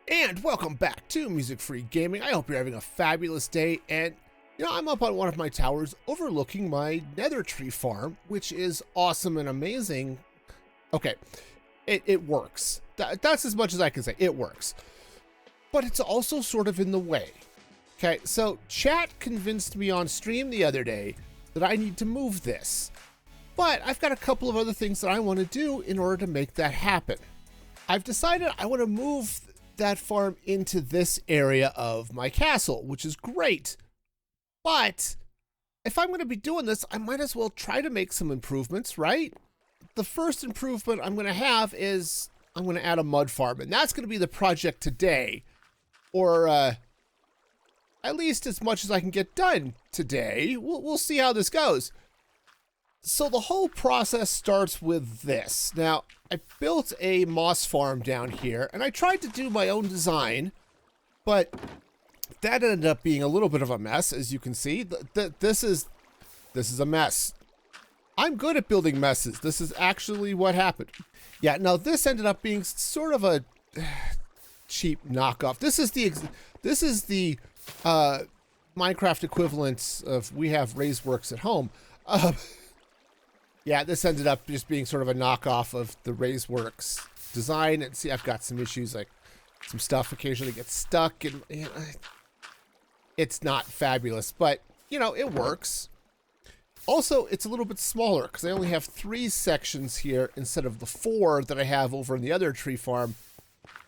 And welcome back to Music Free Gaming. I hope you're having a fabulous day. And, I'm up on one of my towers overlooking my nether tree farm, which is awesome and amazing. Okay, it works. That's as much as I can say. It works. But it's also sort of in the way. Okay, so chat convinced me on stream the other day that I need to move this. But I've got a couple of other things that I want to do in order to make that happen. I've decided I want to move that farm into this area of my castle, which is great. But if I'm going to be doing this, I might as well try to make some improvements, right? The first improvement I'm going to have is I'm going to add a mud farm, and that's going to be the project today, or at least as much as I can get done today. We'll see how this goes. So the whole process starts with this. Now, I built a moss farm down here, and I tried to do my own design, but that ended up being a little bit of a mess, as you can see. This is a mess. I'm good at building messes. This is actually what happened. Yeah, now this ended up being sort of a cheap knockoff. This is the Minecraft equivalent of we have raised works at home. Yeah, this ended up just being sort of a knockoff of the Razeworks design. And see, I've got some issues, like some stuff occasionally gets stuck, and it's not fabulous, but it works. Also, it's a little bit smaller because I only have 3 sections here instead of the 4 that I have over in the other tree farm,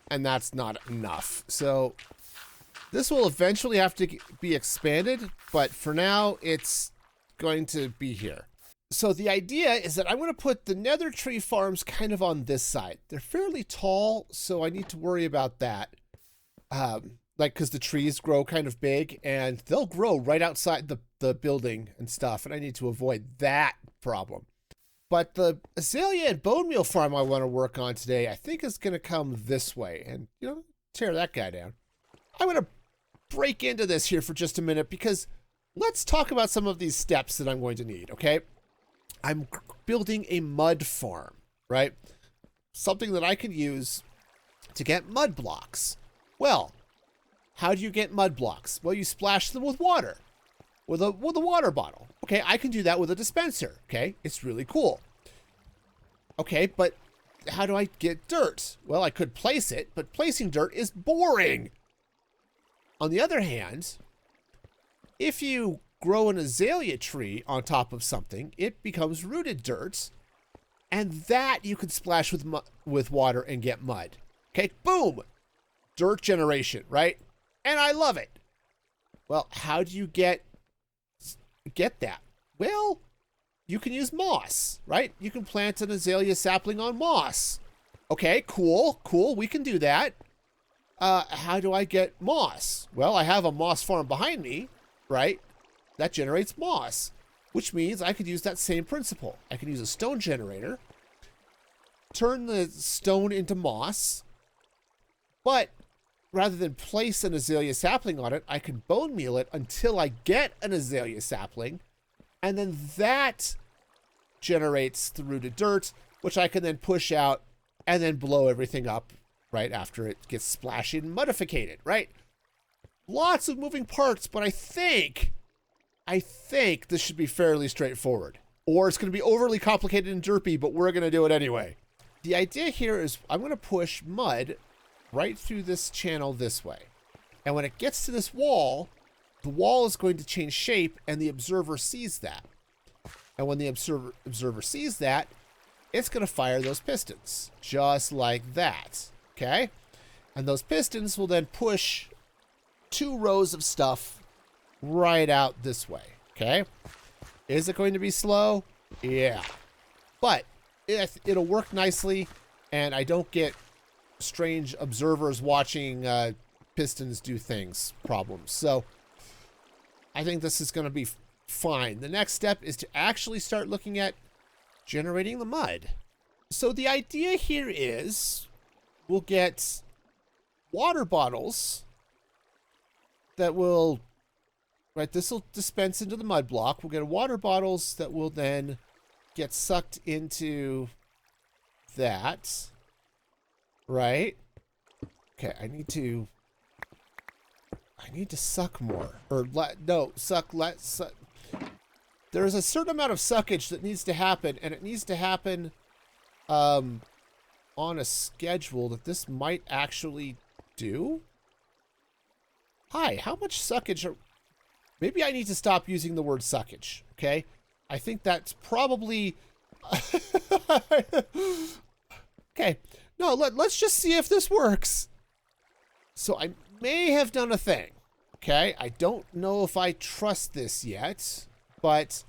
and that's not enough. So this will eventually have to be expanded, but for now, it's going to be here. So the idea is that I'm going to put the nether tree farms kind of on this side. They're fairly tall, so I need to worry about that. Because the trees grow kind of big, and they'll grow right outside the building and stuff, and I need to avoid that problem. But the Azalea and bone meal farm I want to work on today, I think is going to come this way, and, tear that guy down. I'm going to break into this here for just a minute, because let's talk about some of these steps that I'm going to need, okay? I'm building a mud farm, right? Something that I can use to get mud blocks. Well, how do you get mud blocks? Well, you splash them with water, with a water bottle. Okay, I can do that with a dispenser. Okay, it's really cool. Okay, but how do I get dirt? Well, I could place it, but placing dirt is boring. On the other hand, if you grow an azalea tree on top of something, it becomes rooted dirt, and that you can splash with water and get mud. Okay, boom, dirt generation, right? And I love it. Well, how do you get that? Well, you can use moss, right? You can plant an azalea sapling on moss. Okay, cool, we can do that. How do I get moss? Well, I have a moss farm behind me, right? That generates moss, which means I could use that same principle. I can use a stone generator, turn the stone into moss, but rather than place an azalea sapling on it, I can bone meal it until I get an azalea sapling, and then that generates the rooted dirt, which I can then push out and then blow everything up right after it gets splashed and modified, right? Lots of moving parts, but I think this should be fairly straightforward. Or it's going to be overly complicated and derpy, but we're going to do it anyway. The idea here is I'm going to push mud right through this channel this way. And when it gets to this wall, the wall is going to change shape, and the observer sees that. And when the observer sees that, it's going to fire those pistons, just like that. Okay? And those pistons will then push 2 rows of stuff right out this way. Okay, is it going to be slow? Yeah, but it'll work nicely, and I don't get strange observers watching pistons do things problems. So I think this is going to be fine. The next step is to actually start looking at generating the mud. So the idea here is we'll get water bottles that will, right, this will dispense into the mud block. We'll get water bottles that will then get sucked into that, right? Okay, I need to suck more. Or suck. There's a certain amount of suckage that needs to happen, and it needs to happen on a schedule that this might actually do. Hi, how much suckage are... Maybe I need to stop using the word suckage, okay? I think that's probably... Okay, no, let's just see if this works. So I may have done a thing, okay? I don't know if I trust this yet, but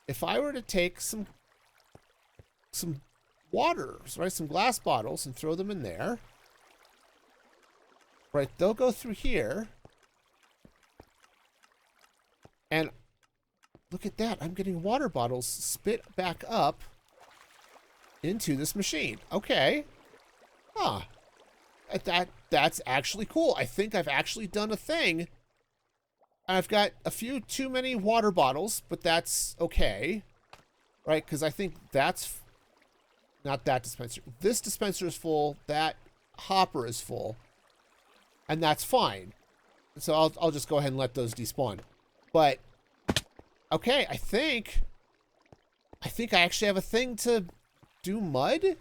if I were to take some waters, right, some glass bottles and throw them in there, right, they'll go through here, and look at that, I'm getting water bottles spit back up into this machine. Okay. Huh. That's actually cool. I think I've actually done a thing. I've got a few too many water bottles, but that's okay. Right? Because I think that's not that dispenser. This dispenser is full. That hopper is full. And that's fine. So I'll just go ahead and let those despawn. But okay, I think I actually have a thing to do mud?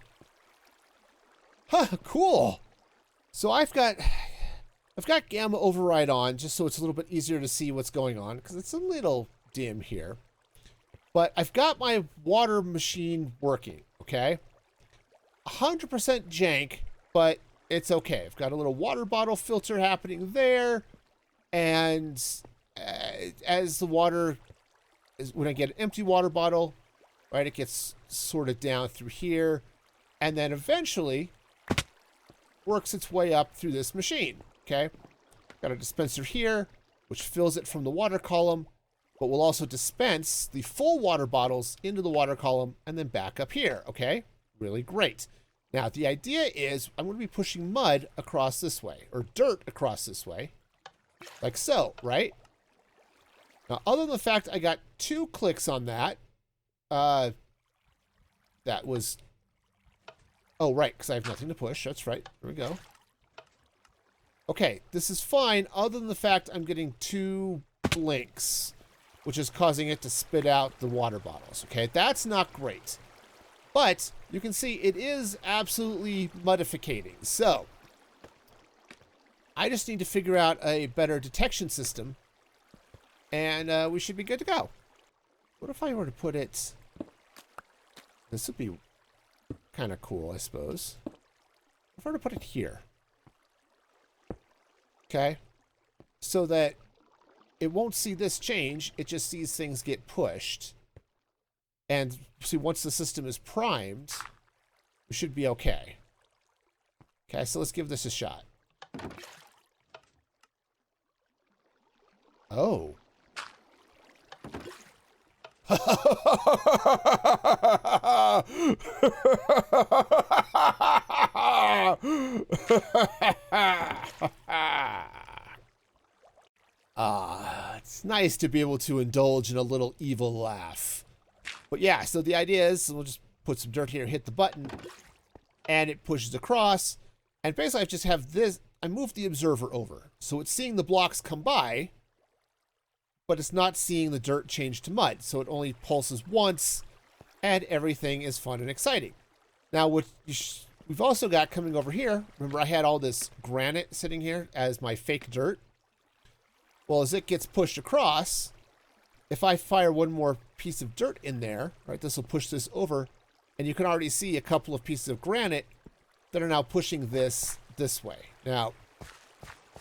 Huh, cool. So I've got gamma override on just so it's a little bit easier to see what's going on because it's a little dim here. But I've got my water machine working, okay? 100% jank, but it's okay. I've got a little water bottle filter happening there. And as the water is, when I get an empty water bottle, right, it gets sorted down through here. And then eventually works its way up through this machine, okay? Got a dispenser here, which fills it from the water column, but will also dispense the full water bottles into the water column and then back up here, okay? Really great. Now, the idea is I'm going to be pushing mud across this way, or dirt across this way, like so, right? Now, other than the fact I got 2 clicks on that, that was... Oh, right, because I have nothing to push. That's right. There we go. Okay, this is fine, other than the fact I'm getting 2 blinks, which is causing it to spit out the water bottles. Okay, that's not great. But you can see it is absolutely modificating. So I just need to figure out a better detection system, and we should be good to go. What if I were to put it... This would be kind of cool, I suppose. If I were to put it here. Okay. So that it won't see this change. It just sees things get pushed. And see, once the system is primed, we should be okay. Okay, so let's give this a shot. Oh. It's nice to be able to indulge in a little evil laugh. But yeah, so the idea is we'll just put some dirt here, hit the button, and it pushes across. And basically I just have this, I moved the observer over. So it's seeing the blocks come by, but it's not seeing the dirt change to mud. So it only pulses once, and everything is fun and exciting. Now, what we've also got coming over here, remember I had all this granite sitting here as my fake dirt? Well, as it gets pushed across, if I fire one more piece of dirt in there, right, this will push this over, and you can already see a couple of pieces of granite that are now pushing this way. Now,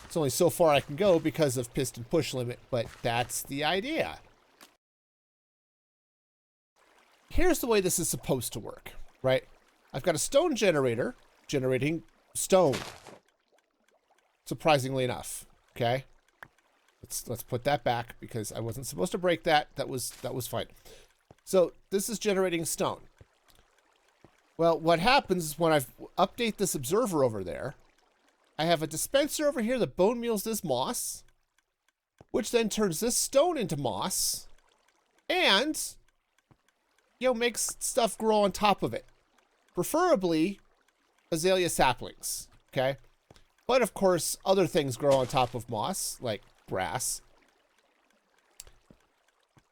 it's only so far I can go because of piston push limit, but that's the idea. Here's the way this is supposed to work, right? I've got a stone generator generating stone. Surprisingly enough, okay? Let's put that back because I wasn't supposed to break that. That was fine. So this is generating stone. Well, what happens is when I update this observer over there, I have a dispenser over here that bone meals this moss, which then turns this stone into moss, and, you know, makes stuff grow on top of it. Preferably Azalea saplings, okay? But of course, other things grow on top of moss, like grass.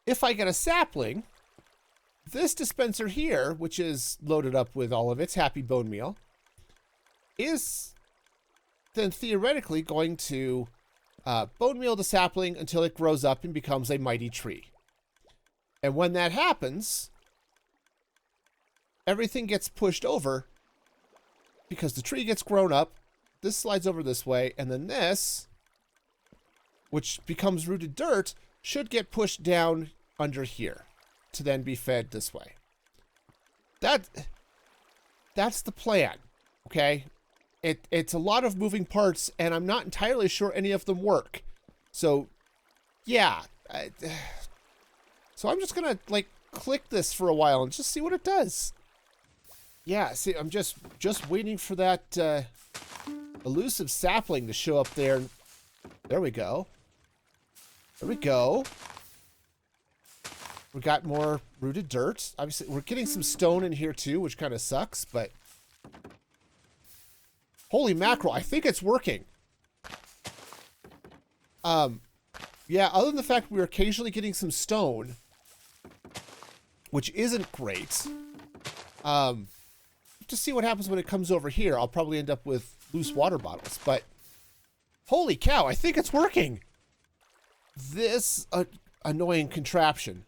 If I get a sapling, this dispenser here, which is loaded up with all of its happy bone meal, is then theoretically going to bone meal the sapling until it grows up and becomes a mighty tree. And when that happens, everything gets pushed over because the tree gets grown up. This slides over this way, and then this, which becomes rooted dirt, should get pushed down under here to then be fed this way. That's the plan, okay? It's a lot of moving parts, and I'm not entirely sure any of them work. So, yeah. So I'm just gonna, like, click this for a while and just see what it does. Yeah, see, I'm just waiting for that elusive sapling to show up there. There we go. There we go. We got more rooted dirt. Obviously, we're getting some stone in here too, which kind of sucks, but... Holy mackerel, I think it's working. Yeah, other than the fact we're occasionally getting some stone, which isn't great. To see what happens when it comes over here, I'll probably end up with loose water bottles, but holy cow, I think it's working. This annoying contraption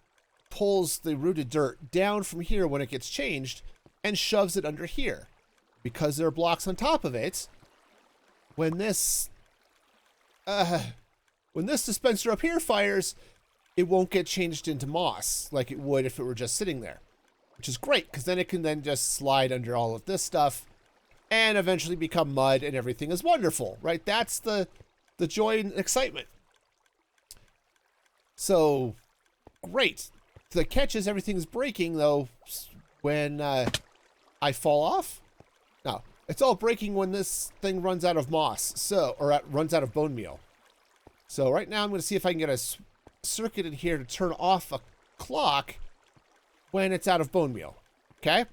pulls the rooted dirt down from here when it gets changed and shoves it under here. Because there are blocks on top of it, when this dispenser up here fires, it won't get changed into moss like it would if it were just sitting there. Which is great, because then it can then just slide under all of this stuff and eventually become mud and everything is wonderful, right? That's the joy and excitement. So, great. The catch is everything's breaking, though, when I fall off. No, it's all breaking when this thing runs out of moss, runs out of bone meal. So right now I'm going to see if I can get a circuit in here to turn off a clock when it's out of bone meal. Okay?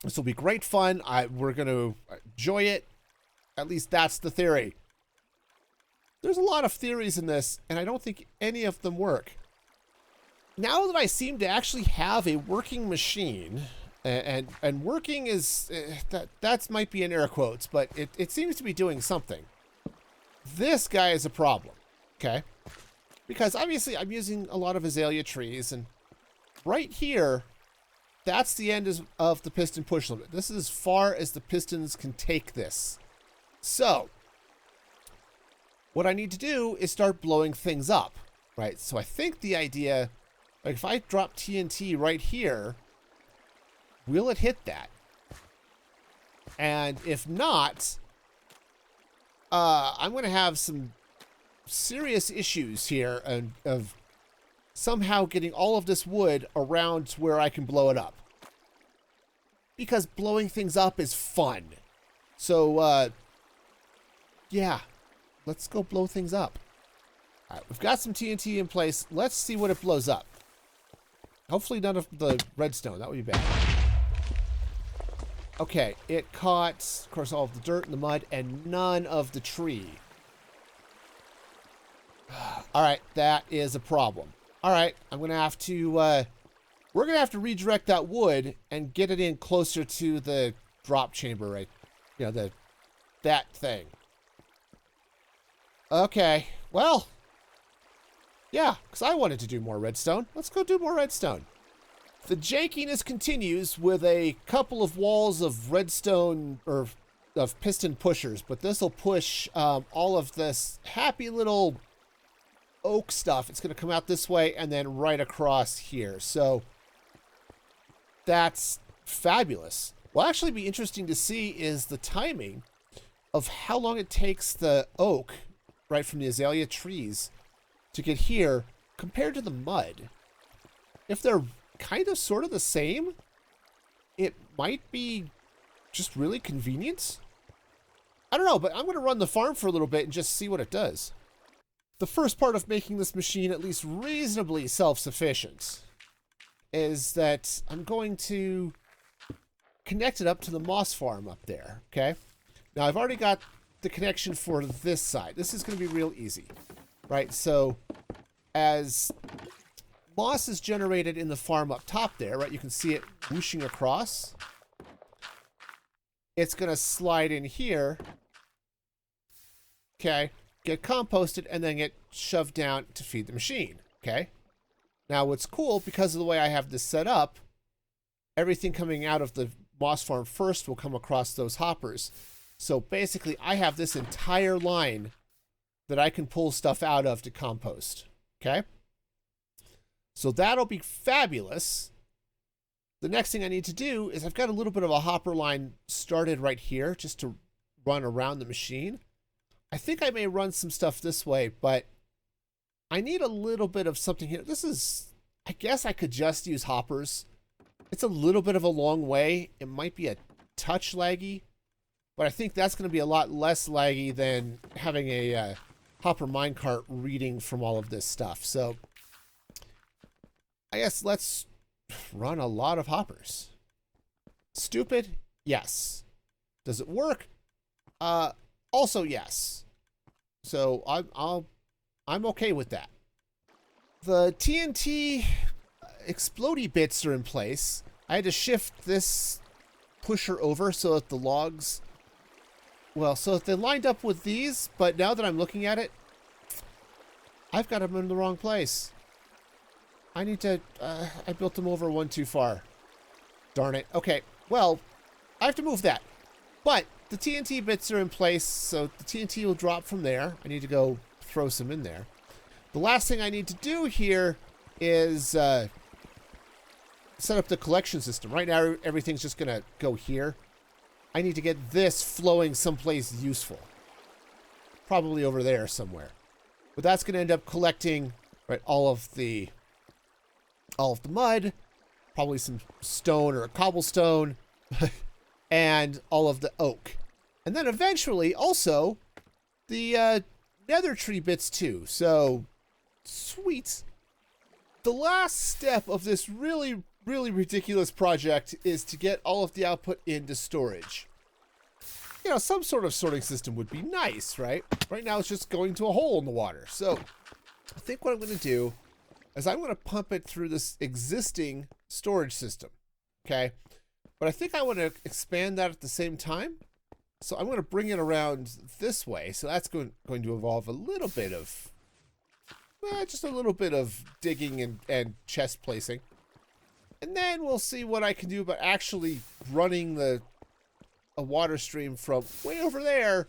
This will be great fun. We're going to enjoy it. At least that's the theory. There's a lot of theories in this, and I don't think any of them work. Now that I seem to actually have a working machine, and working is, that might be in air quotes, but it seems to be doing something. This guy is a problem, okay? Because obviously I'm using a lot of azalea trees, and right here, that's the end of the piston push limit. This is as far as the pistons can take this. So, what I need to do is start blowing things up, right? So I think the idea, like if I drop TNT right here, will it hit that? And if not, I'm going to have some serious issues here of somehow getting all of this wood around to where I can blow it up. Because blowing things up is fun. So, yeah, let's go blow things up. All right, we've got some TNT in place. Let's see what it blows up. Hopefully none of the redstone. That would be bad. Okay, it caught, of course, all of the dirt and the mud and none of the tree. All right, that is a problem. All right, I'm going to have to, we're going to have to redirect that wood and get it in closer to the drop chamber, right? You know, that thing. Okay, well, yeah, because I wanted to do more redstone. Let's go do more redstone. The jankiness continues with a couple of walls of redstone, or of piston pushers, but this will push all of this happy little oak stuff. It's going to come out this way and then right across here. So that's fabulous. What'll actually be interesting to see is the timing of how long it takes the oak, right from the azalea trees, to get here compared to the mud. If they're kind of sort of the same, it might be just really convenient. I don't know, but I'm going to run the farm for a little bit and just see what it does. The first part of making this machine at least reasonably self-sufficient is that I'm going to connect it up to the moss farm up there, okay? Now, I've already got the connection for this side. This is going to be real easy, right? So as moss is generated in the farm up top there, right? You can see it whooshing across. It's going to slide in here. Okay. Get composted and then get shoved down to feed the machine. Okay. Now what's cool, because of the way I have this set up, everything coming out of the moss farm first will come across those hoppers. So basically I have this entire line that I can pull stuff out of to compost. Okay. So that'll be fabulous. The next thing I need to do is I've got a little bit of a hopper line started right here just to run around the machine. I think I may run some stuff this way, but I need a little bit of something here. This is, I guess I could just use hoppers. It's a little bit of a long way. It might be a touch laggy, but I think that's going to be a lot less laggy than having a hopper minecart reading from all of this stuff. So I guess let's run a lot of hoppers. Stupid? Yes. Does it work? Also yes. So I'm okay with that. The TNT explodey bits are in place. I had to shift this pusher over so that the logs, well, so that they lined up with these, but now that I'm looking at it, I've got them in the wrong place. I need to, I built them over one too far. Darn it. Okay, well, I have to move that. But the TNT bits are in place, so the TNT will drop from there. I need to go throw some in there. The last thing I need to do here is set up the collection system. Right now, everything's just going to go here. I need to get this flowing someplace useful. Probably over there somewhere. But that's going to end up collecting, right, all of the mud, probably some stone or a cobblestone, and all of the oak. And then eventually also the nether tree bits too. So sweet. The last step of this really, really ridiculous project is to get all of the output into storage. You know, some sort of sorting system would be nice, right? Right now it's just going to a hole in the water. So I think what I'm going to do is I'm going to pump it through this existing storage system. Okay. But I think I want to expand that at the same time. So I'm going to bring it around this way. So that's going to involve a little bit of, just a little bit of digging and chest placing. And then we'll see what I can do about actually running a water stream from way over there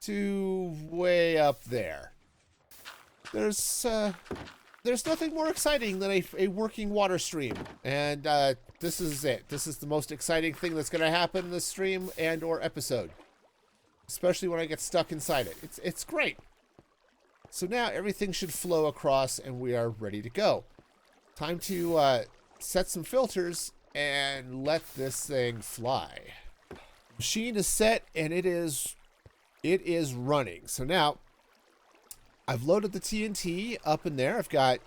to way up there. There's nothing more exciting than a working water stream. And this is it. This is the most exciting thing that's going to happen in this stream and or episode. Especially when I get stuck inside it. It's great. So now everything should flow across and we are ready to go. Time to set some filters and let this thing fly. Machine is set and it is running. So now I've loaded the TNT up in there. I've got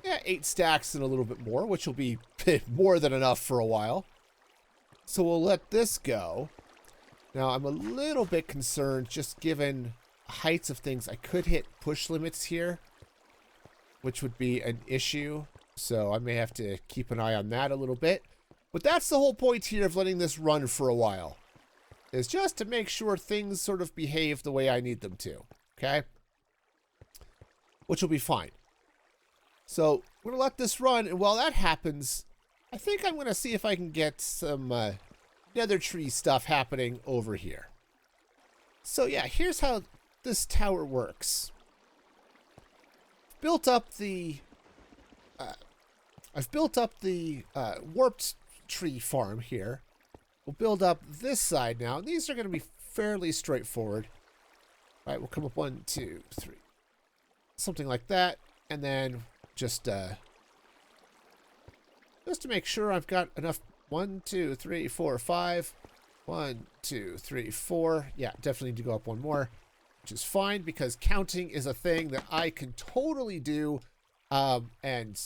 8 stacks and a little bit more, which will be more than enough for a while. So we'll let this go. Now I'm a little bit concerned, just given heights of things. I could hit push limits here, which would be an issue. So I may have to keep an eye on that a little bit. But that's the whole point here of letting this run for a while, is just to make sure things sort of behave the way I need them to. Okay? Which will be fine. So we're going to let this run, and while that happens, I think I'm going to see if I can get some nether tree stuff happening over here. So yeah, here's how this tower works. I've built up the warped tree farm here. We'll build up this side now. These are going to be fairly straightforward. All right, we'll come up 1, 2, 3. Something like that, and then just to make sure I've got enough. 1, 2, 3, 4, 5. 1, 2, 3, 4. Yeah, definitely need to go up one more, which is fine because counting is a thing that I can totally do. And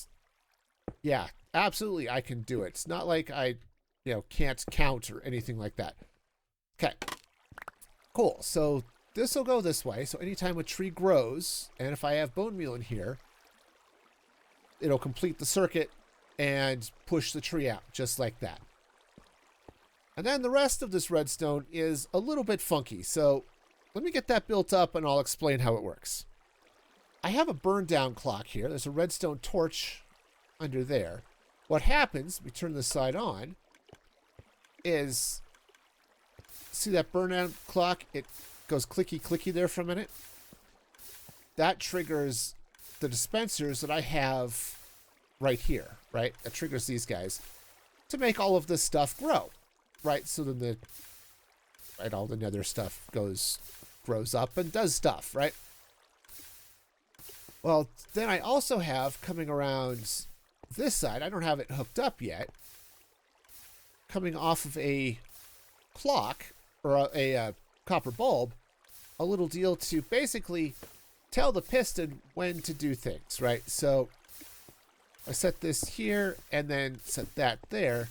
yeah, absolutely, I can do it. It's not like I, can't count or anything like that. Okay, cool. So this will go this way. So anytime a tree grows, and if I have bone meal in here, it'll complete the circuit and push the tree out just like that. And then the rest of this redstone is a little bit funky. So let me get that built up and I'll explain how it works. I have a burn down clock here. There's a redstone torch under there. What happens, we turn this side on, is, see that burn down clock? It goes clicky clicky there for a minute. That triggers the dispensers that I have right here, right? That triggers these guys to make all of this stuff grow, right? So then all the nether stuff grows up and does stuff, right? Well, then I also have coming around this side, I don't have it hooked up yet, coming off of a clock or a copper bulb, a little deal to basically tell the piston when to do things, right? So I set this here and then set that there.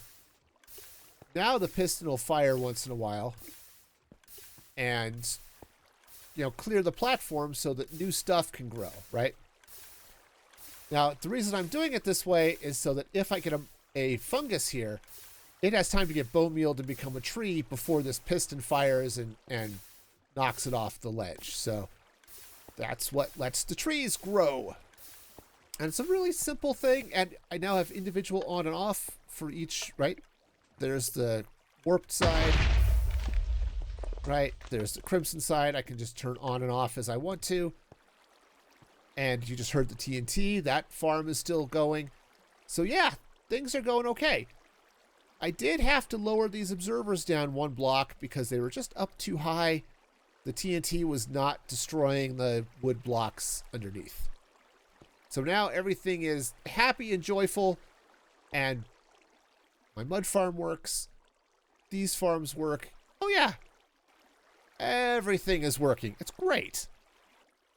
Now the piston will fire once in a while and, you know, clear the platform so that new stuff can grow, right? Now, the reason I'm doing it this way is so that if I get a fungus here, it has time to get bone meal to become a tree before this piston fires and knocks it off the ledge. So that's what lets the trees grow. And it's a really simple thing, and I now have individual on and off for each, right? There's the warped side, right? There's the crimson side. I can just turn on and off as I want to. And you just heard the TNT. That farm is still going. So yeah, things are going okay. I did have to lower these observers down one block because they were just up too high. The TNT was not destroying the wood blocks underneath. So now everything is happy and joyful, and my mud farm works. These farms work. Oh yeah, everything is working. It's great.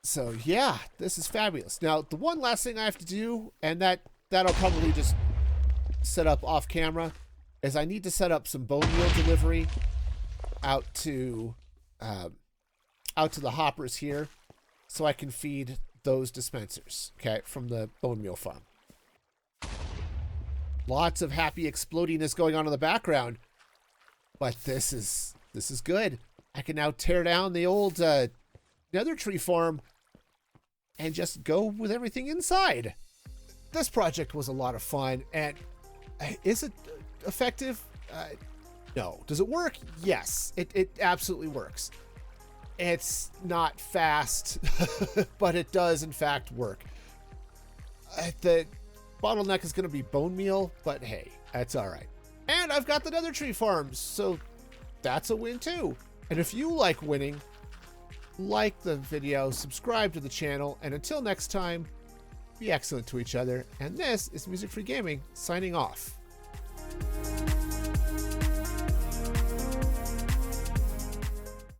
So yeah, this is fabulous. Now, the one last thing I have to do, and that'll probably just set up off camera, is I need to set up some bone meal delivery out to the hoppers here so I can feed those dispensers, okay, from the bone meal farm. Lots of happy explodiness going on in the background, but this is good. I can now tear down the old nether tree farm and just go with everything inside. This project was a lot of fun, and is it effective? No. Does it work? Yes, it absolutely works. It's not fast, but it does in fact work. The bottleneck is going to be bone meal, but hey, that's all right. And I've got the nether tree farms, so that's a win too. And if you like winning, like the video, subscribe to the channel, and until next time, be excellent to each other. And this is Music Free Gaming signing off.